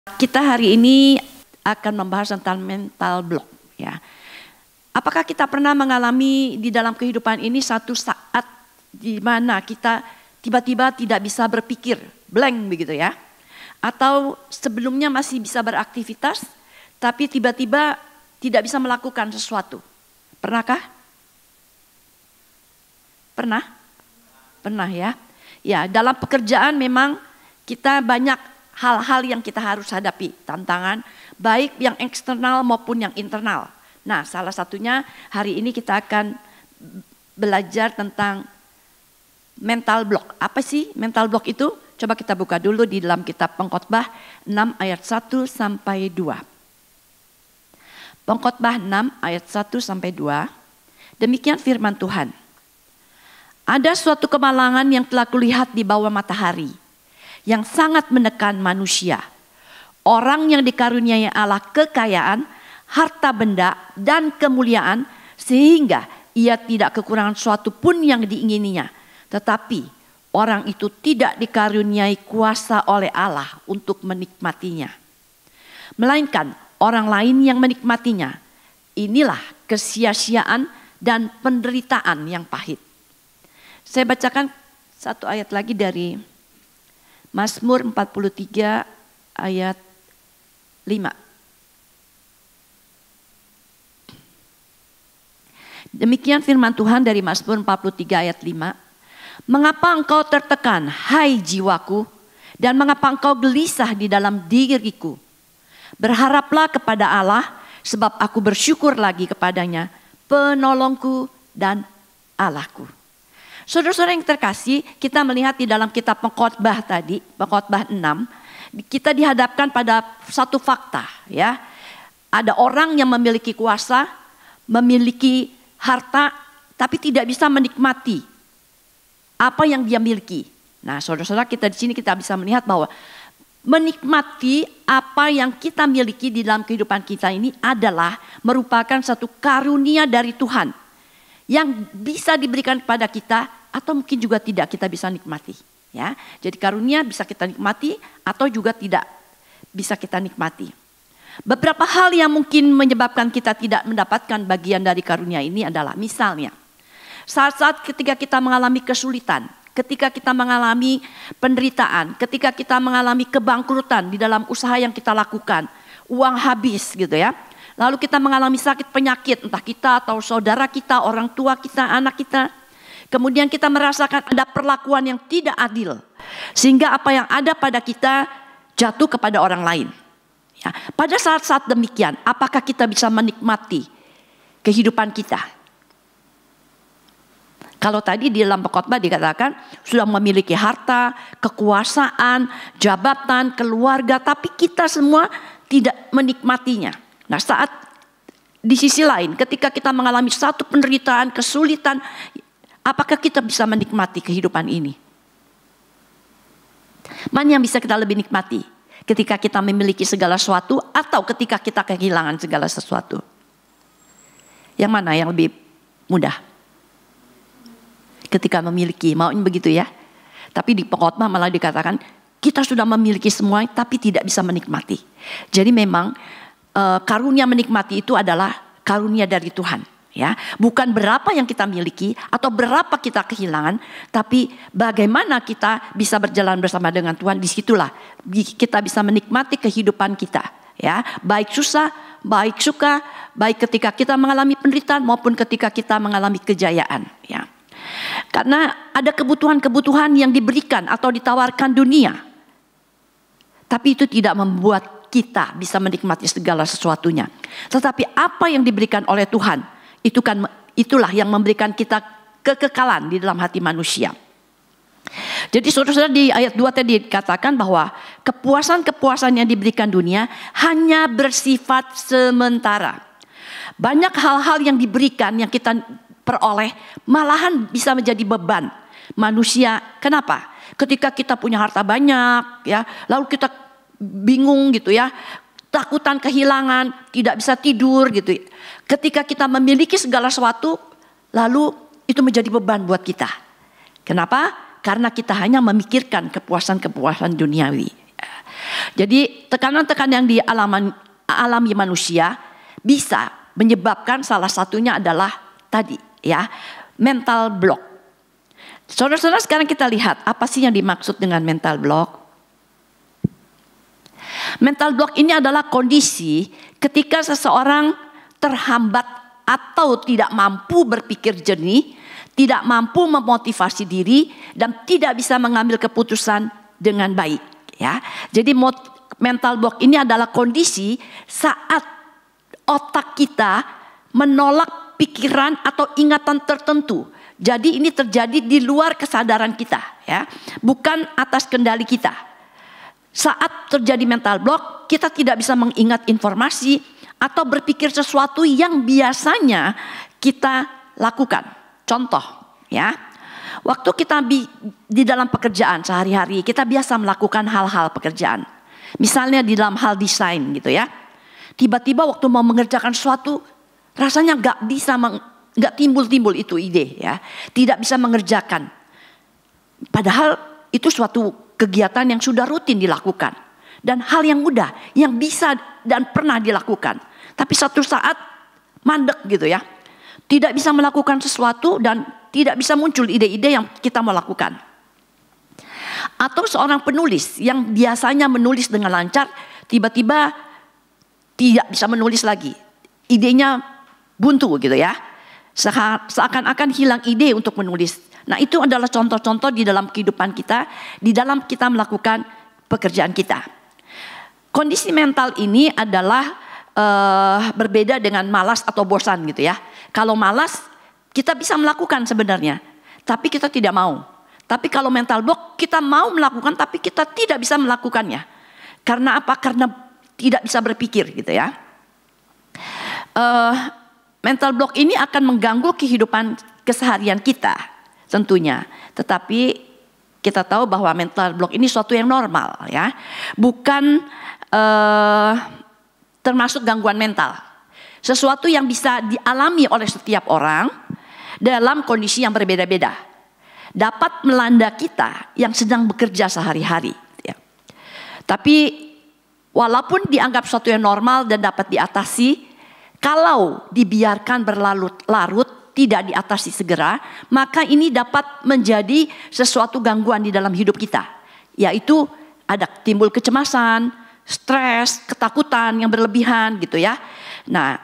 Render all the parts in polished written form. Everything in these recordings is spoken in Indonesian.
Kita hari ini akan membahas tentang mental block, ya. Apakah kita pernah mengalami di dalam kehidupan ini satu saat di mana kita tiba-tiba tidak bisa berpikir, blank begitu ya? Atau sebelumnya masih bisa beraktivitas, tapi tiba-tiba tidak bisa melakukan sesuatu. Pernahkah? Pernah? Pernah ya? Ya, dalam pekerjaan memang kita banyak hal-hal yang kita harus hadapi, tantangan baik yang eksternal maupun yang internal. Nah, salah satunya hari ini kita akan belajar tentang mental block. Apa sih mental block itu? Coba kita buka dulu di dalam kitab Pengkhotbah 6 ayat 1 sampai 2. Pengkhotbah 6 ayat 1 sampai 2. Demikian firman Tuhan. Ada suatu kemalangan yang telah kulihat di bawah matahari, yang sangat menekan manusia. Orang yang dikaruniai Allah kekayaan, harta benda dan kemuliaan, sehingga ia tidak kekurangan suatu pun yang diingininya. Tetapi orang itu tidak dikaruniai kuasa oleh Allah untuk menikmatinya, melainkan orang lain yang menikmatinya. Inilah kesia-siaan dan penderitaan yang pahit. Saya bacakan satu ayat lagi dari Mazmur 43 ayat 5. Demikian firman Tuhan dari Mazmur 43 ayat 5. Mengapa engkau tertekan, hai jiwaku, dan mengapa engkau gelisah di dalam diriku? Berharaplah kepada Allah, sebab aku bersyukur lagi kepadanya, penolongku dan Allahku. Saudara-saudara yang terkasih, kita melihat di dalam kitab Pengkhotbah tadi, Pengkhotbah 6, kita dihadapkan pada satu fakta, ya. Ada orang yang memiliki kuasa, memiliki harta, tapi tidak bisa menikmati apa yang dia miliki. Nah, saudara-saudara, kita di sini kita bisa melihat bahwa menikmati apa yang kita miliki di dalam kehidupan kita ini adalah merupakan satu karunia dari Tuhan yang bisa diberikan kepada kita atau mungkin juga tidak kita bisa nikmati, ya. Jadi karunia bisa kita nikmati atau juga tidak bisa kita nikmati. Beberapa hal yang mungkin menyebabkan kita tidak mendapatkan bagian dari karunia ini adalah misalnya saat-saat ketika kita mengalami kesulitan, ketika kita mengalami penderitaan, ketika kita mengalami kebangkrutan di dalam usaha yang kita lakukan, uang habis gitu ya. Lalu kita mengalami sakit penyakit, entah kita atau saudara kita, orang tua kita, anak kita. Kemudian kita merasakan ada perlakuan yang tidak adil, sehingga apa yang ada pada kita jatuh kepada orang lain. Ya, pada saat-saat demikian, apakah kita bisa menikmati kehidupan kita? Kalau tadi di dalam Pengkhotbah dikatakan sudah memiliki harta, kekuasaan, jabatan, keluarga, tapi kita semua tidak menikmatinya. Nah, saat di sisi lain ketika kita mengalami satu penderitaan, kesulitan, apakah kita bisa menikmati kehidupan ini? Mana yang bisa kita lebih nikmati? Ketika kita memiliki segala sesuatu atau ketika kita kehilangan segala sesuatu? Yang mana yang lebih mudah? Ketika memiliki, maunya begitu ya. Tapi di Pengkhotbah malah dikatakan kita sudah memiliki semua tapi tidak bisa menikmati. Jadi memang karunia menikmati itu adalah karunia dari Tuhan, ya. Bukan berapa yang kita miliki atau berapa kita kehilangan, tapi bagaimana kita bisa berjalan bersama dengan Tuhan. Disitulah kita bisa menikmati kehidupan kita, ya. Baik susah, baik suka, baik ketika kita mengalami penderitaan maupun ketika kita mengalami kejayaan, ya. Karena ada kebutuhan-kebutuhan yang diberikan atau ditawarkan dunia, tapi itu tidak membuat kita bisa menikmati segala sesuatunya. Tetapi apa yang diberikan oleh Tuhan, itulah yang memberikan kita kekekalan di dalam hati manusia. Jadi saudara-saudara, di ayat 2 tadi dikatakan bahwa kepuasan-kepuasan yang diberikan dunia hanya bersifat sementara. Banyak hal-hal yang diberikan, yang kita peroleh, malahan bisa menjadi beban manusia. Kenapa? Ketika kita punya harta banyak, ya, lalu kita bingung gitu ya, takutan kehilangan, tidak bisa tidur gitu. Ketika kita memiliki segala sesuatu, lalu itu menjadi beban buat kita. Kenapa? Karena kita hanya memikirkan kepuasan-kepuasan duniawi. Jadi tekanan-tekanan yang alami manusia bisa menyebabkan salah satunya adalah tadi ya, mental block. Saudara-saudara, sekarang kita lihat apa sih yang dimaksud dengan mental block. Mental block ini adalah kondisi ketika seseorang terhambat atau tidak mampu berpikir jernih, tidak mampu memotivasi diri, dan tidak bisa mengambil keputusan dengan baik. Ya, jadi mental block ini adalah kondisi saat otak kita menolak pikiran atau ingatan tertentu. Jadi ini terjadi di luar kesadaran kita, ya, bukan atas kendali kita. Saat terjadi mental block, kita tidak bisa mengingat informasi atau berpikir sesuatu yang biasanya kita lakukan. Contoh, ya, waktu kita di dalam pekerjaan sehari-hari, kita biasa melakukan hal-hal pekerjaan. Misalnya di dalam hal desain gitu ya. Tiba-tiba waktu mau mengerjakan sesuatu, rasanya nggak timbul-timbul itu ide, ya, tidak bisa mengerjakan. Padahal itu suatu kegiatan yang sudah rutin dilakukan dan hal yang mudah yang bisa dan pernah dilakukan. Tapi satu saat mandek gitu ya, tidak bisa melakukan sesuatu dan tidak bisa muncul ide-ide yang kita mau lakukan. Atau seorang penulis yang biasanya menulis dengan lancar, tiba-tiba tidak bisa menulis lagi, idenya buntu gitu ya, seakan-akan hilang ide untuk menulis. Nah, itu adalah contoh-contoh di dalam kehidupan kita, di dalam kita melakukan pekerjaan kita. Kondisi mental ini adalah berbeda dengan malas atau bosan gitu ya. Kalau malas kita bisa melakukan sebenarnya, tapi kita tidak mau. Tapi kalau mental block kita mau melakukan tapi kita tidak bisa melakukannya. Karena apa? Karena tidak bisa berpikir gitu ya. Mental block ini akan mengganggu kehidupan keseharian kita tentunya. Tetapi kita tahu bahwa mental block ini suatu yang normal ya. Bukan termasuk gangguan mental. Sesuatu yang bisa dialami oleh setiap orang dalam kondisi yang berbeda-beda. Dapat melanda kita yang sedang bekerja sehari-hari ya. Tapi walaupun dianggap sesuatu yang normal dan dapat diatasi, kalau dibiarkan berlarut-larut tidak diatasi segera, maka ini dapat menjadi sesuatu gangguan di dalam hidup kita. Yaitu ada timbul kecemasan, stres, ketakutan yang berlebihan gitu ya. Nah,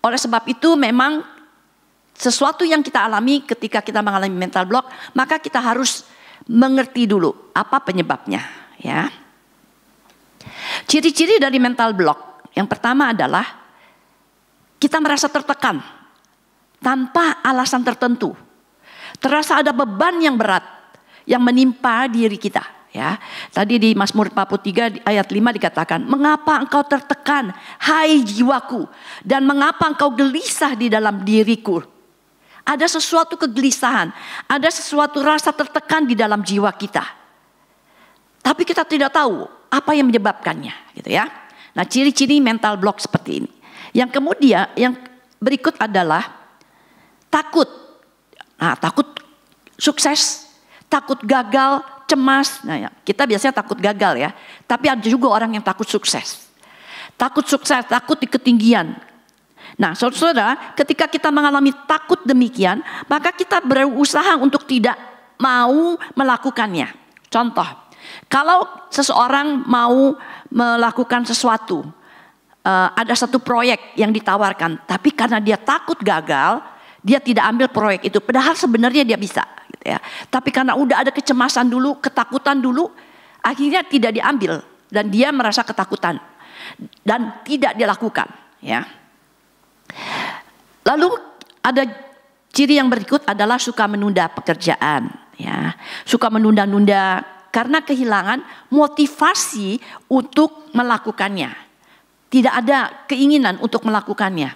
oleh sebab itu memang sesuatu yang kita alami ketika kita mengalami mental block, maka kita harus mengerti dulu apa penyebabnya ya. Ciri-ciri dari mental block yang pertama adalah kita merasa tertekan tanpa alasan tertentu. Terasa ada beban yang berat yang menimpa diri kita ya. Tadi di Mazmur 43 ayat 5 dikatakan, "Mengapa engkau tertekan, hai jiwaku, dan mengapa engkau gelisah di dalam diriku?" Ada sesuatu kegelisahan, ada sesuatu rasa tertekan di dalam jiwa kita. Tapi kita tidak tahu apa yang menyebabkannya gitu ya. Nah, ciri-ciri mental block seperti ini. Yang kemudian yang berikut adalah takut. Nah, takut sukses, takut gagal, cemas. Nah, ya, kita biasanya takut gagal ya. Tapi ada juga orang yang takut sukses. Takut sukses, takut di ketinggian. Nah, saudara, ketika kita mengalami takut demikian, maka kita berusaha untuk tidak mau melakukannya. Contoh, kalau seseorang mau melakukan sesuatu, ada satu proyek yang ditawarkan, tapi karena dia takut gagal, dia tidak ambil proyek itu. Padahal sebenarnya dia bisa, gitu ya. Tapi karena udah ada kecemasan dulu, ketakutan dulu, akhirnya tidak diambil dan dia merasa ketakutan dan tidak dilakukan, ya. Lalu ada ciri yang berikut adalah suka menunda pekerjaan, ya. Suka menunda-nunda karena kehilangan motivasi untuk melakukannya. Tidak ada keinginan untuk melakukannya.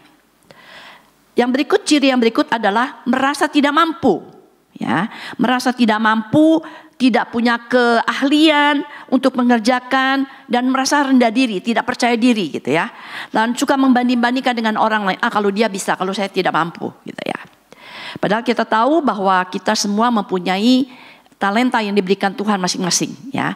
Yang berikut, ciri yang berikut adalah merasa tidak mampu, ya. Merasa tidak mampu, tidak punya keahlian untuk mengerjakan dan merasa rendah diri, tidak percaya diri gitu ya. Dan suka membanding-bandingkan dengan orang lain. Kalau dia bisa, kalau saya tidak mampu gitu ya. Padahal kita tahu bahwa kita semua mempunyai talenta yang diberikan Tuhan masing-masing ya.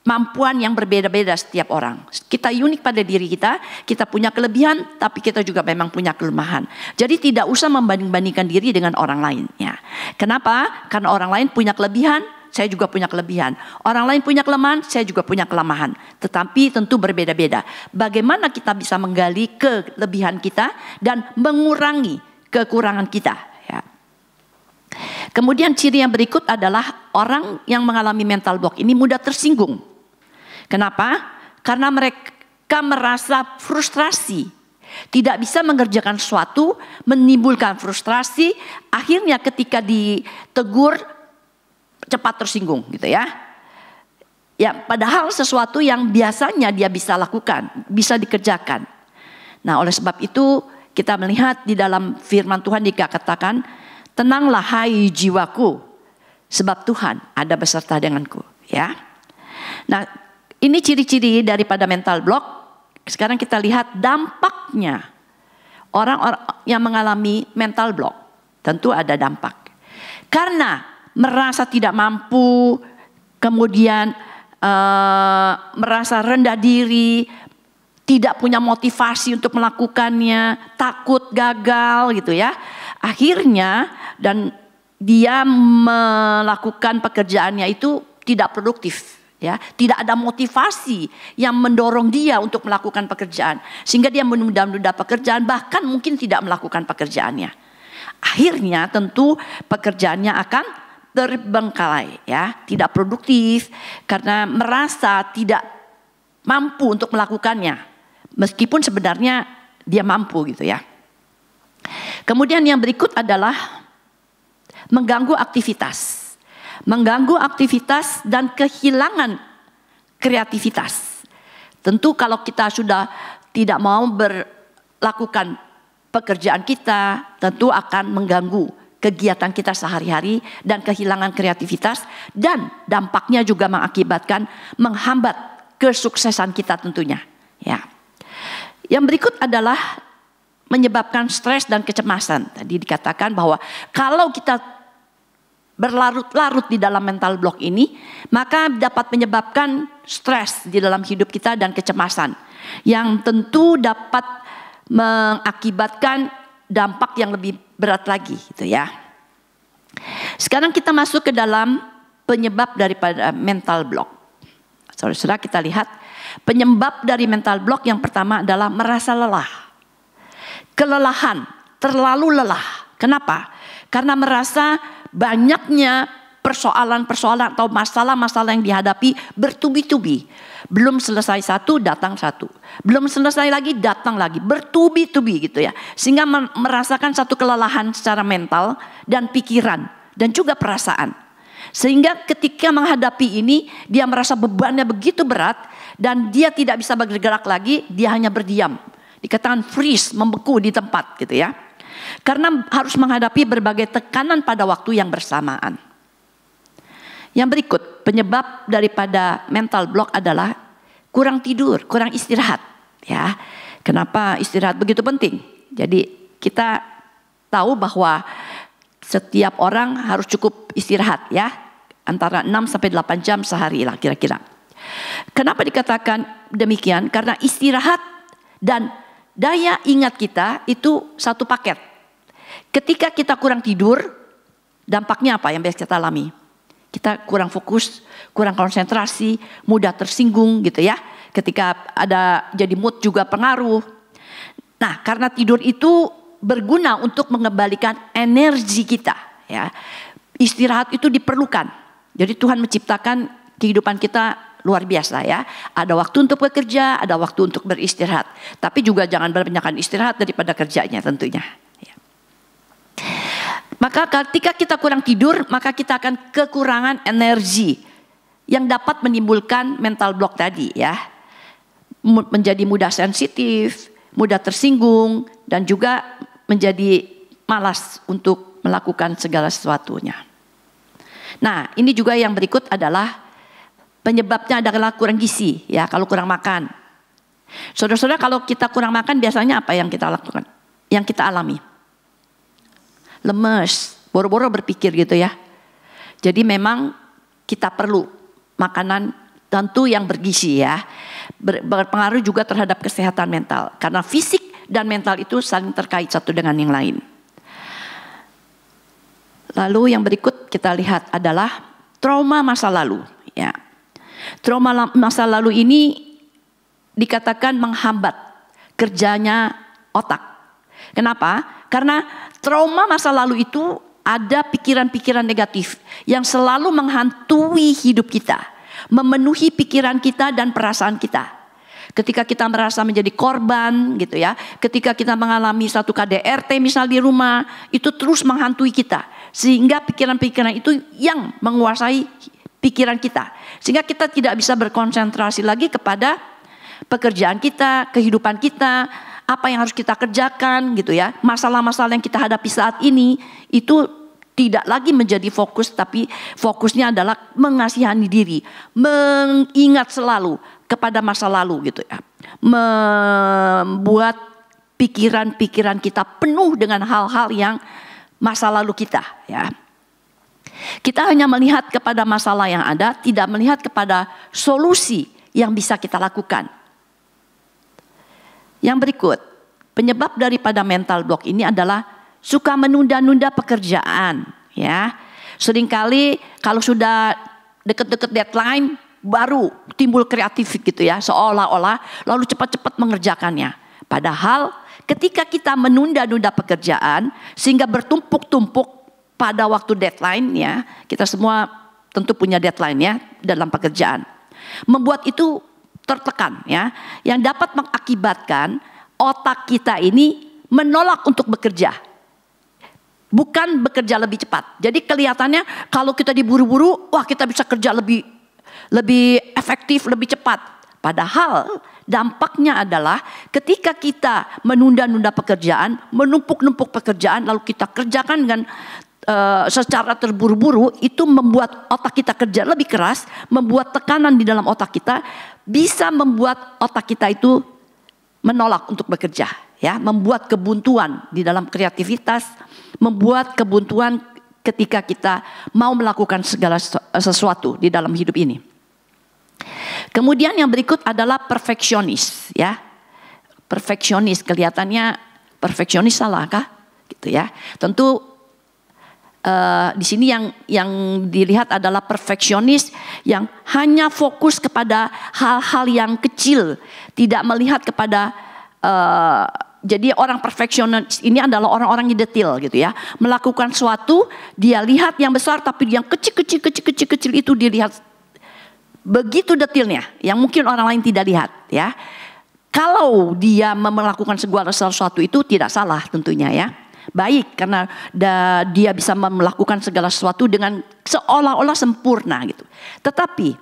kemampuan yang berbeda-beda setiap orang. Kita unik pada diri kita, kita punya kelebihan, tapi kita juga memang punya kelemahan. Jadi tidak usah membanding-bandingkan diri dengan orang lain. Ya. Kenapa? Karena orang lain punya kelebihan, saya juga punya kelebihan. Orang lain punya kelemahan, saya juga punya kelemahan. Tetapi tentu berbeda-beda. Bagaimana kita bisa menggali kelebihan kita dan mengurangi kekurangan kita. Ya. Kemudian ciri yang berikut adalah orang yang mengalami mental block ini mudah tersinggung. Kenapa? Karena mereka merasa frustrasi. Tidak bisa mengerjakan sesuatu, menimbulkan frustrasi. Akhirnya ketika ditegur, cepat tersinggung gitu ya. Ya, padahal sesuatu yang biasanya dia bisa lakukan, bisa dikerjakan. Nah, oleh sebab itu kita melihat di dalam firman Tuhan dikatakan, tenanglah hai jiwaku, sebab Tuhan ada beserta denganku. Ya. Nah, ini ciri-ciri daripada mental block. Sekarang kita lihat dampaknya. Orang-orang yang mengalami mental block tentu ada dampak. Karena merasa tidak mampu, kemudian merasa rendah diri, tidak punya motivasi untuk melakukannya, takut gagal gitu ya. Akhirnya dan dia melakukan pekerjaannya itu tidak produktif. Ya, tidak ada motivasi yang mendorong dia untuk melakukan pekerjaan, sehingga dia menunda-nunda pekerjaan, bahkan mungkin tidak melakukan pekerjaannya. Akhirnya tentu pekerjaannya akan terbengkalai, ya, tidak produktif karena merasa tidak mampu untuk melakukannya, meskipun sebenarnya dia mampu gitu ya. Kemudian yang berikut adalah mengganggu aktivitas. Mengganggu aktivitas dan kehilangan kreativitas. Tentu kalau kita sudah tidak mau melakukan pekerjaan kita, tentu akan mengganggu kegiatan kita sehari-hari dan kehilangan kreativitas, dan dampaknya juga mengakibatkan menghambat kesuksesan kita tentunya. Ya. Yang berikut adalah menyebabkan stres dan kecemasan. Tadi dikatakan bahwa kalau kita berlarut-larut di dalam mental block ini, maka dapat menyebabkan stres di dalam hidup kita dan kecemasan, yang tentu dapat mengakibatkan dampak yang lebih berat lagi gitu ya. Sekarang kita masuk ke dalam penyebab daripada mental block. Saudara-saudara, kita lihat penyebab dari mental block yang pertama adalah merasa lelah. Kelelahan, terlalu lelah. Kenapa? Karena merasa banyaknya persoalan-persoalan atau masalah-masalah yang dihadapi bertubi-tubi. Belum selesai satu, datang satu. Belum selesai lagi, datang lagi. Bertubi-tubi gitu ya. Sehingga merasakan satu kelelahan secara mental dan pikiran. Dan juga perasaan. Sehingga ketika menghadapi ini, dia merasa bebannya begitu berat. Dan dia tidak bisa bergerak lagi, dia hanya berdiam. Dikatakan freeze, membeku di tempat gitu ya. Karena harus menghadapi berbagai tekanan pada waktu yang bersamaan. Yang berikut, penyebab daripada mental block adalah kurang tidur, kurang istirahat. Ya, kenapa istirahat begitu penting? Jadi kita tahu bahwa setiap orang harus cukup istirahat ya, antara 6-8 jam sehari lah kira-kira. Kenapa dikatakan demikian? Karena istirahat dan daya ingat kita itu satu paket. Ketika kita kurang tidur, dampaknya apa yang biasa kita alami? Kita kurang fokus, kurang konsentrasi, mudah tersinggung gitu ya. Ketika ada jadi mood juga pengaruh. Nah, karena tidur itu berguna untuk mengembalikan energi kita ya. Istirahat itu diperlukan. Jadi Tuhan menciptakan kehidupan kita luar biasa ya. Ada waktu untuk bekerja, ada waktu untuk beristirahat. Tapi juga jangan berbanyakan istirahat daripada kerjanya tentunya. Ya. Maka ketika kita kurang tidur, maka kita akan kekurangan energi yang dapat menimbulkan mental block tadi ya. Menjadi mudah sensitif, mudah tersinggung, dan juga menjadi malas untuk melakukan segala sesuatunya. Nah, ini juga yang berikut adalah penyebabnya adalah kurang gizi ya, kalau kurang makan. Saudara-saudara, kalau kita kurang makan biasanya apa yang kita lakukan? Yang kita alami? Lemes, boro-boro berpikir gitu ya. Jadi memang kita perlu makanan tentu yang bergizi ya. Berpengaruh juga terhadap kesehatan mental. Karena fisik dan mental itu saling terkait satu dengan yang lain. Lalu yang berikut kita lihat adalah trauma masa lalu. Ya. Trauma masa lalu ini dikatakan menghambat kerjanya otak. Kenapa? Karena trauma masa lalu itu ada pikiran-pikiran negatif yang selalu menghantui hidup kita, memenuhi pikiran kita dan perasaan kita. Ketika kita merasa menjadi korban gitu ya, ketika kita mengalami satu KDRT misal di rumah, itu terus menghantui kita. Sehingga pikiran-pikiran itu yang menguasai pikiran kita. Sehingga kita tidak bisa berkonsentrasi lagi kepada pekerjaan kita, kehidupan kita, apa yang harus kita kerjakan gitu ya. Masalah-masalah yang kita hadapi saat ini itu tidak lagi menjadi fokus, tapi fokusnya adalah mengasihani diri, mengingat selalu kepada masa lalu gitu ya. Membuat pikiran-pikiran kita penuh dengan hal-hal yang masa lalu kita ya. Kita hanya melihat kepada masalah yang ada, tidak melihat kepada solusi yang bisa kita lakukan. Yang berikut, penyebab daripada mental block ini adalah suka menunda-nunda pekerjaan ya. Seringkali kalau sudah deket-deket deadline baru timbul kreatif gitu ya, seolah-olah lalu cepat-cepat mengerjakannya. Padahal ketika kita menunda-nunda pekerjaan sehingga bertumpuk-tumpuk pada waktu deadline ya, kita semua tentu punya deadline ya dalam pekerjaan. Membuat itu tertekan ya, yang dapat mengakibatkan otak kita ini menolak untuk bekerja. Bukan bekerja lebih cepat. Jadi kelihatannya kalau kita diburu-buru, wah kita bisa kerja lebih efektif, lebih cepat. Padahal dampaknya adalah ketika kita menunda-nunda pekerjaan, menumpuk-numpuk pekerjaan, lalu kita kerjakan dengan secara terburu-buru, itu membuat otak kita kerja lebih keras, membuat tekanan di dalam otak kita, bisa membuat otak kita itu menolak untuk bekerja, ya, membuat kebuntuan di dalam kreativitas, membuat kebuntuan ketika kita mau melakukan segala sesuatu di dalam hidup ini. Kemudian yang berikut adalah perfeksionis, ya. Perfeksionis, kelihatannya perfeksionis salah kah? Gitu ya. Tentu di sini yang dilihat adalah perfeksionis yang hanya fokus kepada hal-hal yang kecil, tidak melihat kepada jadi orang perfeksionis ini adalah orang-orang yang detail gitu ya. Melakukan suatu, dia lihat yang besar tapi yang kecil itu dilihat begitu detailnya yang mungkin orang lain tidak lihat ya. Kalau dia melakukan segala sesuatu itu tidak salah tentunya ya. Baik karena dia bisa melakukan segala sesuatu dengan seolah-olah sempurna gitu. Tetapi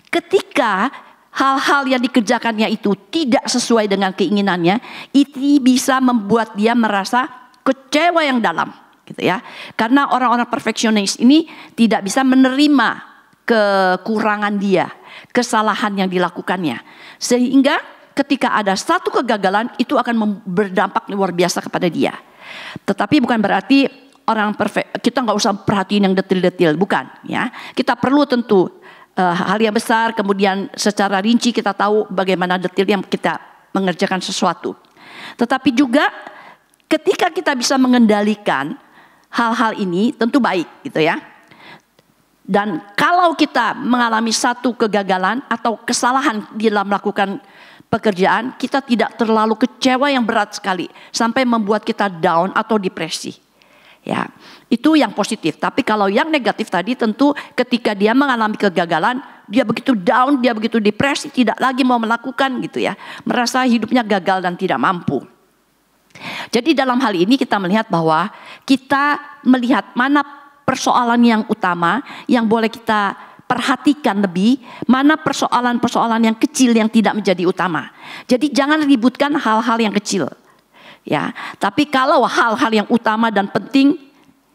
ketika hal-hal yang dikerjakannya itu tidak sesuai dengan keinginannya, itu bisa membuat dia merasa kecewa yang dalam gitu ya. Karena orang-orang perfeksionis ini tidak bisa menerima kekurangan dia, kesalahan yang dilakukannya. Sehingga ketika ada satu kegagalan itu akan berdampak luar biasa kepada dia. Tetapi bukan berarti orang perfect, kita nggak usah perhatiin yang detail-detail, bukan ya. Kita perlu tentu hal yang besar, kemudian secara rinci kita tahu bagaimana detail yang kita mengerjakan sesuatu. Tetapi juga ketika kita bisa mengendalikan hal-hal ini tentu baik gitu ya. Dan kalau kita mengalami satu kegagalan atau kesalahan di dalam melakukan pekerjaan, kita tidak terlalu kecewa yang berat sekali sampai membuat kita down atau depresi. Ya, itu yang positif. Tapi kalau yang negatif tadi tentu ketika dia mengalami kegagalan, dia begitu down, dia begitu depresi, tidak lagi mau melakukan gitu ya. Merasa hidupnya gagal dan tidak mampu. Jadi dalam hal ini kita melihat bahwa kita melihat mana persoalan yang utama yang boleh kita perhatikan lebih, mana persoalan-persoalan yang kecil yang tidak menjadi utama. Jadi jangan ributkan hal-hal yang kecil. Ya, tapi kalau hal-hal yang utama dan penting,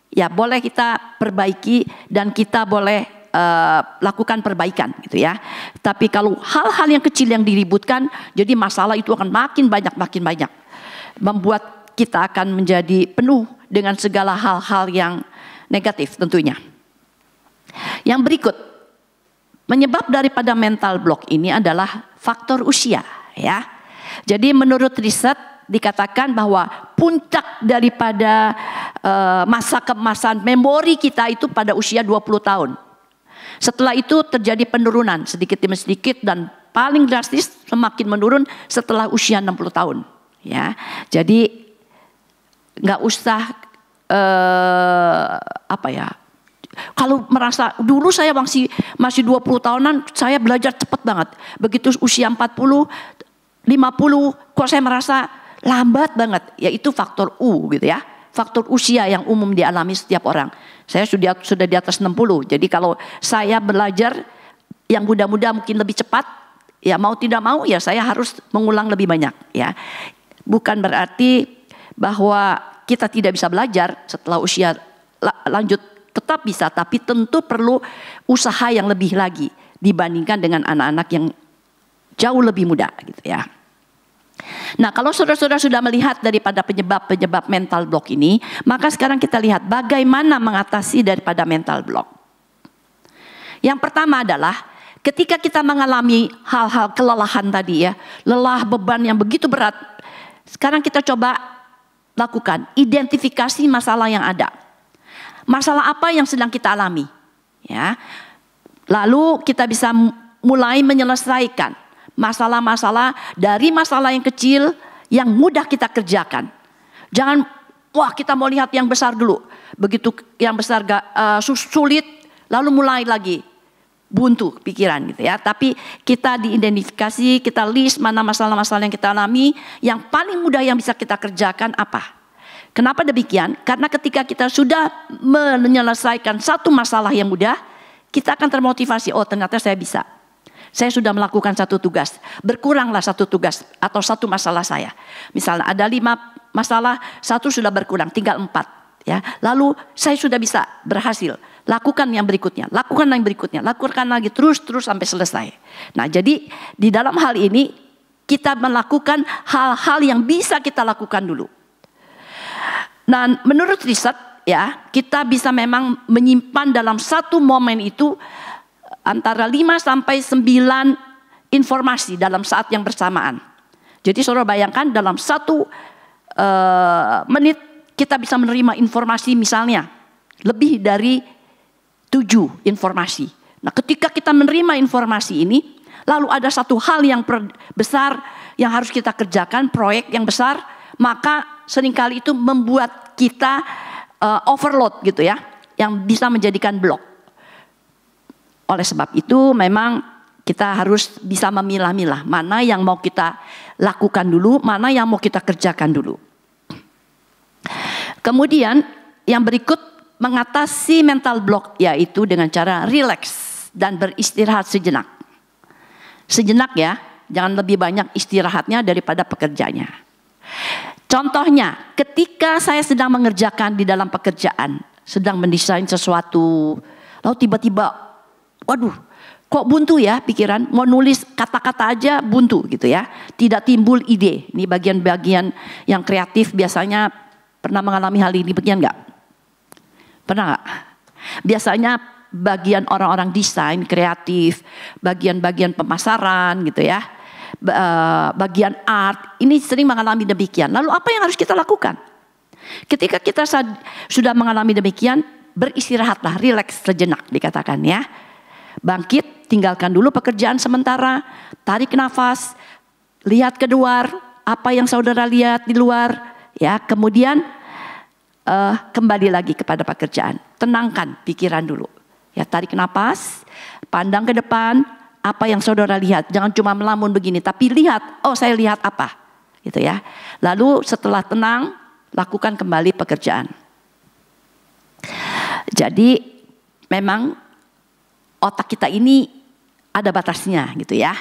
ya boleh kita perbaiki dan kita boleh lakukan perbaikan gitu ya. Tapi kalau hal-hal yang kecil yang diributkan, jadi masalah itu akan makin banyak, membuat kita akan menjadi penuh dengan segala hal-hal yang negatif tentunya. Yang berikut, Penyebab daripada mental block ini adalah faktor usia, ya. Jadi menurut riset dikatakan bahwa puncak daripada masa keemasan memori kita itu pada usia 20 tahun. Setelah itu terjadi penurunan sedikit demi sedikit dan paling drastis semakin menurun setelah usia 60 tahun, ya. Jadi nggak usah kalau merasa dulu saya masih 20 tahunan saya belajar cepat banget. Begitu usia 40, 50 kok saya merasa lambat banget. Yaitu faktor U gitu ya. Faktor usia yang umum dialami setiap orang. Saya sudah di atas 60. Jadi kalau saya belajar yang muda-muda mungkin lebih cepat, ya mau tidak mau ya saya harus mengulang lebih banyak, ya. Bukan berarti bahwa kita tidak bisa belajar setelah usia lanjut, tetap bisa, tapi tentu perlu usaha yang lebih lagi dibandingkan dengan anak-anak yang jauh lebih muda gitu ya. Nah, kalau saudara-saudara sudah melihat daripada penyebab mental block ini, maka sekarang kita lihat bagaimana mengatasi daripada mental block. Yang pertama adalah ketika kita mengalami hal-hal kelelahan tadi ya, lelah, beban yang begitu berat, sekarang kita coba lakukan identifikasi masalah yang ada. Masalah apa yang sedang kita alami, ya. Lalu kita bisa mulai menyelesaikan masalah-masalah dari masalah yang kecil yang mudah kita kerjakan. Jangan wah kita mau lihat yang besar dulu. Begitu yang besar sulit lalu mulai lagi buntu pikiran gitu ya. Tapi kita diidentifikasi, kita list mana masalah-masalah yang kita alami, yang paling mudah yang bisa kita kerjakan apa. Kenapa demikian? Karena ketika kita sudah menyelesaikan satu masalah yang mudah, kita akan termotivasi, oh ternyata saya bisa. Saya sudah melakukan satu tugas, berkuranglah satu tugas atau satu masalah saya. Misalnya ada 5 masalah, 1 sudah berkurang, tinggal 4. Ya. Lalu saya sudah bisa berhasil, lakukan yang berikutnya, lakukan yang berikutnya, lakukan lagi terus sampai selesai. Nah jadi di dalam hal ini kita melakukan hal-hal yang bisa kita lakukan dulu. Nah, menurut riset ya, kita bisa memang menyimpan dalam satu momen itu antara 5 sampai 9 informasi dalam saat yang bersamaan. Jadi saudara bayangkan dalam 1 menit kita bisa menerima informasi misalnya lebih dari 7 informasi. Nah, ketika kita menerima informasi ini, lalu ada satu hal yang besar yang harus kita kerjakan, proyek yang besar, maka seringkali itu membuat kita overload gitu ya, yang bisa menjadikan blok. Oleh sebab itu memang kita harus bisa memilah-milah mana yang mau kita lakukan dulu, mana yang mau kita kerjakan dulu. Kemudian yang berikut mengatasi mental block yaitu dengan cara relax dan beristirahat sejenak. Sejenak ya, jangan lebih banyak istirahatnya daripada pekerjaannya. Contohnya, ketika saya sedang mengerjakan di dalam pekerjaan, sedang mendesain sesuatu, lalu tiba-tiba, waduh, kok buntu ya pikiran, mau nulis kata-kata aja buntu gitu ya, tidak timbul ide. Ini bagian-bagian yang kreatif biasanya pernah mengalami hal ini, bagian enggak? Pernah enggak? Biasanya bagian orang-orang desain kreatif, bagian-bagian pemasaran gitu ya, bagian art, ini sering mengalami demikian. Lalu apa yang harus kita lakukan? Ketika kita sudah mengalami demikian, beristirahatlah, relax sejenak dikatakan ya. Bangkit, tinggalkan dulu pekerjaan sementara, tarik nafas, lihat ke luar, apa yang saudara lihat di luar, ya. Kemudian kembali lagi kepada pekerjaan, tenangkan pikiran dulu, ya. Tarik nafas, pandang ke depan, apa yang saudara lihat, jangan cuma melamun begini, tapi lihat, oh saya lihat apa, gitu ya. Lalu setelah tenang, lakukan kembali pekerjaan. Jadi memang otak kita ini ada batasnya gitu ya.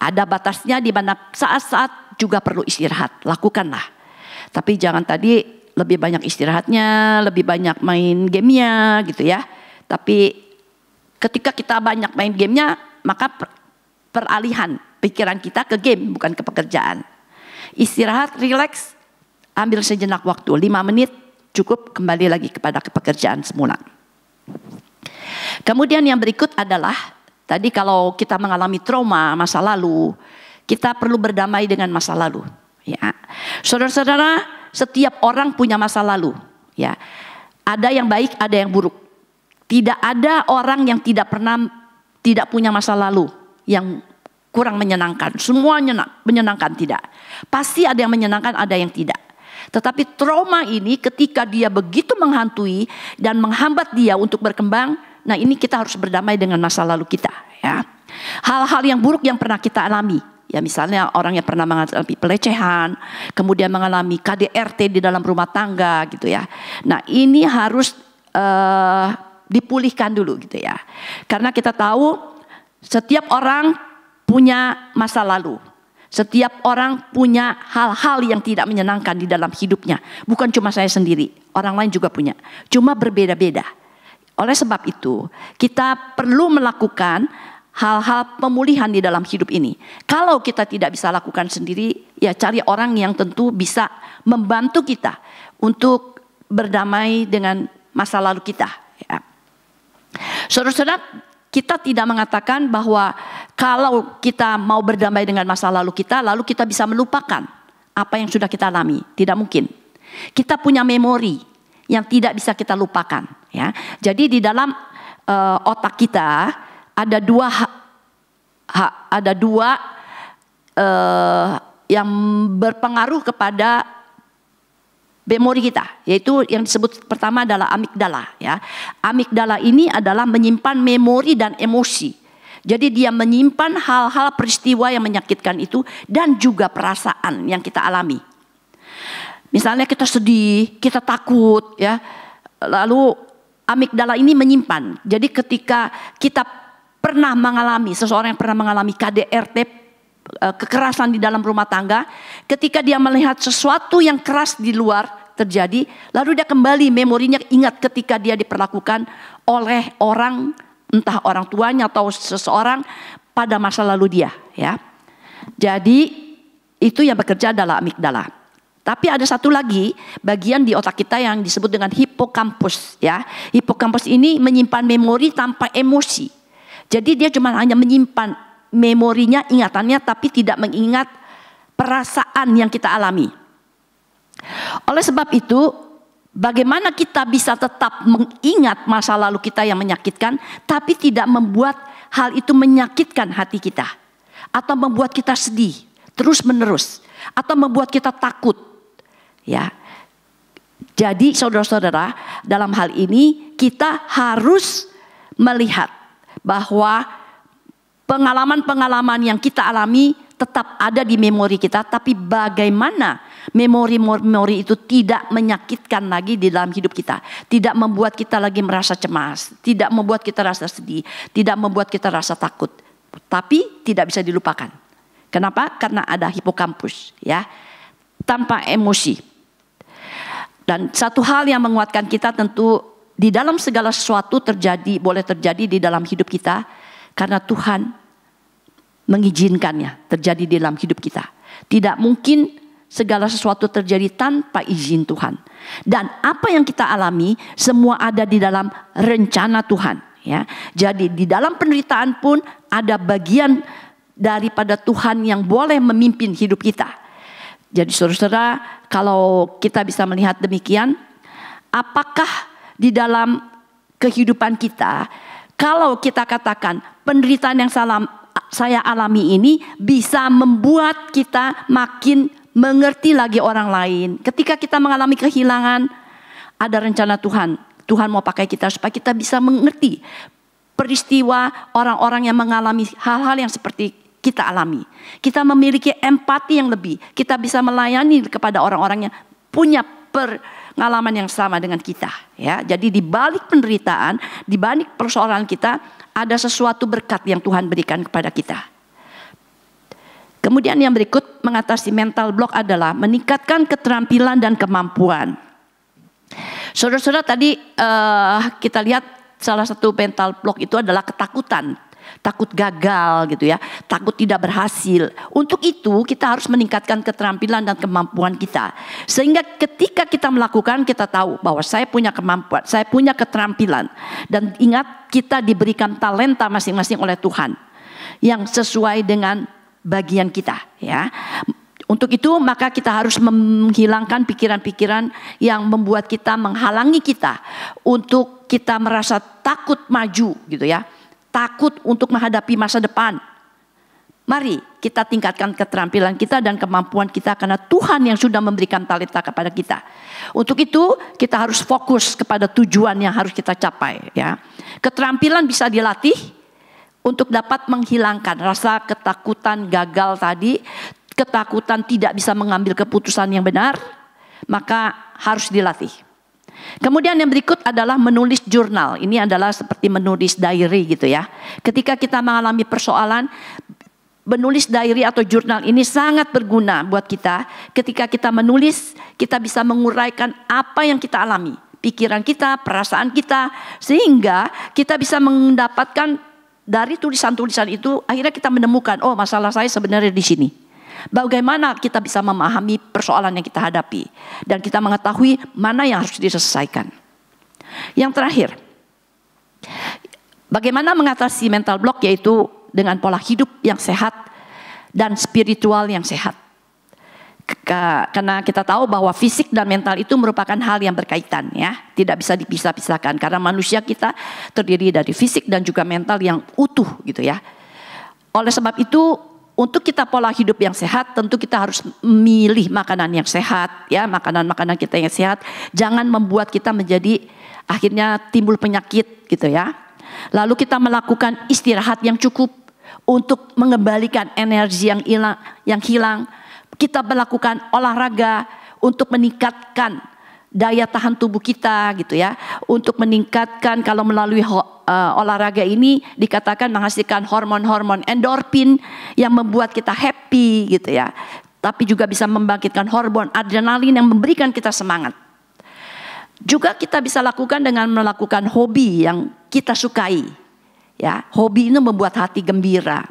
Ada batasnya di mana saat-saat juga perlu istirahat, lakukanlah. Tapi jangan tadi lebih banyak istirahatnya, lebih banyak main gamenya gitu ya. Tapi ketika kita banyak main gamenya, maka peralihan pikiran kita ke game bukan ke pekerjaan. Istirahat, relax, ambil sejenak waktu 5 menit cukup, kembali lagi kepada pekerjaan semula. Kemudian yang berikut adalah Tadi kalau kita mengalami trauma masa lalu, kita perlu berdamai dengan masa lalu. Ya, saudara-saudara, setiap orang punya masa lalu. Ya, ada yang baik, ada yang buruk. Tidak ada orang yang tidak punya masa lalu yang kurang menyenangkan. Semua menyenangkan, tidak. Pasti ada yang menyenangkan, ada yang tidak. Tetapi trauma ini ketika dia begitu menghantui dan menghambat dia untuk berkembang, nah ini kita harus berdamai dengan masa lalu kita. Ya, hal-hal yang buruk yang pernah kita alami. Ya, misalnya orang yang pernah mengalami pelecehan, kemudian mengalami KDRT di dalam rumah tangga gitu ya. Nah ini harus dipulihkan dulu gitu ya. Karena kita tahu setiap orang punya masa lalu. Setiap orang punya hal-hal yang tidak menyenangkan di dalam hidupnya. Bukan cuma saya sendiri, orang lain juga punya. Cuma berbeda-beda. Oleh sebab itu kita perlu melakukan hal-hal pemulihan di dalam hidup ini. Kalau kita tidak bisa lakukan sendiri, ya cari orang yang tentu bisa membantu kita untuk berdamai dengan masa lalu kita. Ya. Saudara-saudara, kita tidak mengatakan bahwa kalau kita mau berdamai dengan masa lalu kita, lalu kita bisa melupakan apa yang sudah kita alami. Tidak mungkin. Kita punya memori yang tidak bisa kita lupakan. Ya. Jadi di dalam otak kita ada dua yang berpengaruh kepada memori kita, yaitu yang disebut pertama adalah amigdala. Ya, amigdala ini adalah menyimpan memori dan emosi. Jadi dia menyimpan hal-hal peristiwa yang menyakitkan itu dan juga perasaan yang kita alami. Misalnya kita sedih, kita takut, ya, lalu amigdala ini menyimpan. Jadi ketika kita pernah mengalami, seseorang yang pernah mengalami KDRT, kekerasan di dalam rumah tangga, ketika dia melihat sesuatu yang keras di luar terjadi, lalu dia kembali memorinya ingat ketika dia diperlakukan oleh orang, entah orang tuanya atau seseorang pada masa lalu dia. Ya, jadi itu yang bekerja adalah amigdala. Tapi ada satu lagi bagian di otak kita yang disebut dengan hipokampus. Ya, hipokampus ini menyimpan memori tanpa emosi. Jadi dia cuma hanya menyimpan memorinya, ingatannya, tapi tidak mengingat perasaan yang kita alami. Oleh sebab itu, bagaimana kita bisa tetap mengingat masa lalu kita yang menyakitkan, tapi tidak membuat hal itu menyakitkan hati kita, atau membuat kita sedih terus menerus, atau membuat kita takut. Ya, jadi saudara-saudara, dalam hal ini kita harus melihat bahwa pengalaman-pengalaman yang kita alami tetap ada di memori kita, tapi bagaimana memori-memori itu tidak menyakitkan lagi di dalam hidup kita, tidak membuat kita lagi merasa cemas, tidak membuat kita rasa sedih, tidak membuat kita rasa takut, tapi tidak bisa dilupakan. Kenapa? Karena ada hipokampus, ya, tanpa emosi. Dan satu hal yang menguatkan kita tentu di dalam segala sesuatu boleh terjadi di dalam hidup kita karena Tuhan mengizinkannya terjadi di dalam hidup kita. Tidak mungkin segala sesuatu terjadi tanpa izin Tuhan. Dan apa yang kita alami semua ada di dalam rencana Tuhan. Ya, jadi di dalam penderitaan pun ada bagian daripada Tuhan yang boleh memimpin hidup kita. Jadi saudara-saudara, kalau kita bisa melihat demikian, apakah di dalam kehidupan kita, kalau kita katakan penderitaan yang saya alami ini bisa membuat kita makin mengerti lagi orang lain. Ketika kita mengalami kehilangan, ada rencana Tuhan. Tuhan mau pakai kita supaya kita bisa mengerti peristiwa orang-orang yang mengalami hal-hal yang seperti kita alami. Kita memiliki empati yang lebih. Kita bisa melayani kepada orang-orang yang punya pengalaman yang sama dengan kita, ya. Jadi di balik penderitaan, di balik persoalan kita, ada sesuatu berkat yang Tuhan berikan kepada kita. Kemudian yang berikut, mengatasi mental block adalah meningkatkan keterampilan dan kemampuan. Saudara-saudara, tadi kita lihat salah satu mental block itu adalah ketakutan. takut gagal gitu ya, takut tidak berhasil. Untuk itu kita harus meningkatkan keterampilan dan kemampuan kita. Sehingga ketika kita melakukan, kita tahu bahwa saya punya kemampuan, saya punya keterampilan. Dan ingat, kita diberikan talenta masing-masing oleh Tuhan yang sesuai dengan bagian kita ya. Untuk itu maka kita harus menghilangkan pikiran-pikiran yang membuat kita, menghalangi kita untuk kita merasa takut maju gitu ya. Takut untuk menghadapi masa depan. Mari kita tingkatkan keterampilan kita dan kemampuan kita karena Tuhan yang sudah memberikan talenta kepada kita. Untuk itu kita harus fokus kepada tujuan yang harus kita capai ya. Keterampilan bisa dilatih untuk dapat menghilangkan rasa ketakutan gagal tadi, ketakutan tidak bisa mengambil keputusan yang benar, maka harus dilatih. Kemudian yang berikut adalah menulis jurnal. Ini adalah seperti menulis diary gitu ya. Ketika kita mengalami persoalan, menulis diary atau jurnal ini sangat berguna buat kita. Ketika kita menulis, kita bisa menguraikan apa yang kita alami, pikiran kita, perasaan kita, sehingga kita bisa mendapatkan dari tulisan-tulisan itu. Akhirnya kita menemukan, oh masalah saya sebenarnya di sini. Bagaimana kita bisa memahami persoalan yang kita hadapi dan kita mengetahui mana yang harus diselesaikan. Yang terakhir, bagaimana mengatasi mental block, yaitu dengan pola hidup yang sehat dan spiritual yang sehat. Karena kita tahu bahwa fisik dan mental itu merupakan hal yang berkaitan ya, tidak bisa dipisah-pisahkan karena manusia kita terdiri dari fisik dan juga mental yang utuh gitu ya. Oleh sebab itu, untuk kita pola hidup yang sehat, tentu kita harus memilih makanan yang sehat ya, makanan-makanan kita yang sehat. Jangan membuat kita menjadi akhirnya timbul penyakit gitu ya. Lalu kita melakukan istirahat yang cukup untuk mengembalikan energi yang hilang. Kita melakukan olahraga untuk meningkatkan daya tahan tubuh kita gitu ya. Untuk meningkatkan, kalau melalui olahraga ini dikatakan menghasilkan hormon-hormon endorfin yang membuat kita happy gitu ya. Tapi juga bisa membangkitkan hormon adrenalin yang memberikan kita semangat. Juga kita bisa lakukan dengan melakukan hobi yang kita sukai. Ya, hobi ini membuat hati gembira.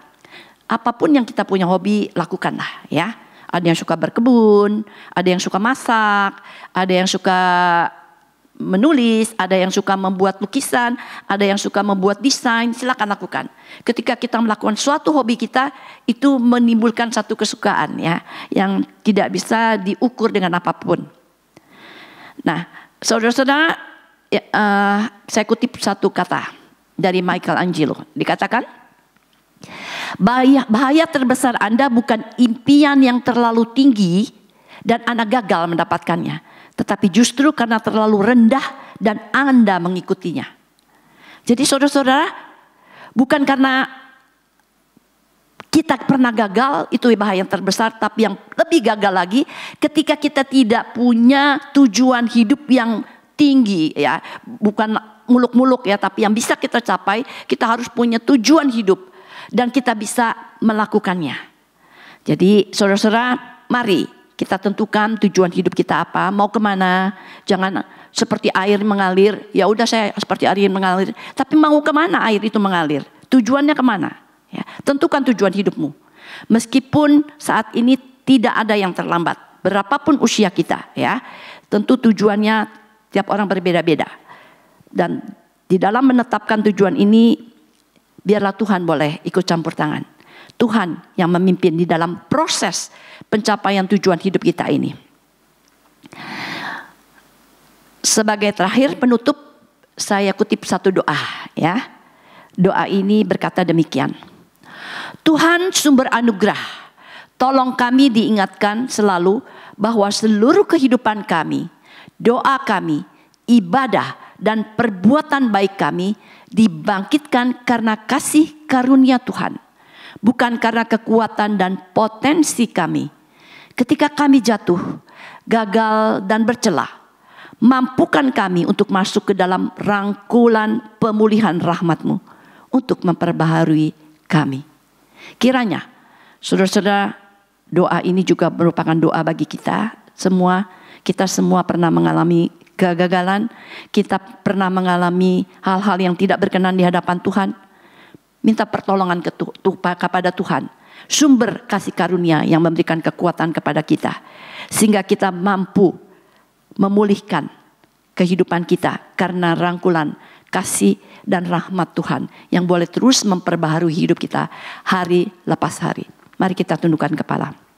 Apapun yang kita punya hobi, lakukanlah ya. Ada yang suka berkebun, ada yang suka masak, ada yang suka menulis, ada yang suka membuat lukisan, ada yang suka membuat desain, silakan lakukan. Ketika kita melakukan suatu hobi kita, itu menimbulkan satu kesukaan ya, yang tidak bisa diukur dengan apapun. Nah, saudara-saudara, saya kutip satu kata dari Michelangelo, dikatakan, bahaya terbesar Anda bukan impian yang terlalu tinggi dan Anda gagal mendapatkannya, tetapi justru karena terlalu rendah dan Anda mengikutinya. Jadi saudara-saudara, bukan karena kita pernah gagal, itu bahaya yang terbesar, tapi yang lebih gagal lagi ketika kita tidak punya tujuan hidup yang tinggi ya, bukan muluk-muluk ya, tapi yang bisa kita capai. Kita harus punya tujuan hidup dan kita bisa melakukannya. Jadi saudara-saudara, mari kita tentukan tujuan hidup kita apa, mau kemana. Jangan seperti air mengalir, ya udah saya seperti air mengalir. Tapi mau kemana air itu mengalir? Tujuannya kemana? Ya, tentukan tujuan hidupmu. Meskipun saat ini tidak ada yang terlambat, berapapun usia kita ya, tentu tujuannya tiap orang berbeda-beda. Dan di dalam menetapkan tujuan ini, biarlah Tuhan boleh ikut campur tangan. Tuhan yang memimpin di dalam proses pencapaian tujuan hidup kita ini. Sebagai terakhir penutup, saya kutip satu doa ya. Doa ini berkata demikian. Tuhan sumber anugerah, tolong kami diingatkan selalu bahwa seluruh kehidupan kami, doa kami, ibadah dan perbuatan baik kami dibangkitkan karena kasih karunia Tuhan, bukan karena kekuatan dan potensi kami. Ketika kami jatuh, gagal dan bercelah, mampukan kami untuk masuk ke dalam rangkulan pemulihan rahmat-Mu untuk memperbaharui kami. Kiranya saudara-saudara, doa ini juga merupakan doa bagi kita semua. Kita semua pernah mengalami kegagalan, kita pernah mengalami hal-hal yang tidak berkenan di hadapan Tuhan. minta pertolongan kepada Tuhan, sumber kasih karunia yang memberikan kekuatan kepada kita, sehingga kita mampu memulihkan kehidupan kita karena rangkulan kasih dan rahmat Tuhan yang boleh terus memperbaharui hidup kita hari lepas hari. Mari kita tundukkan kepala.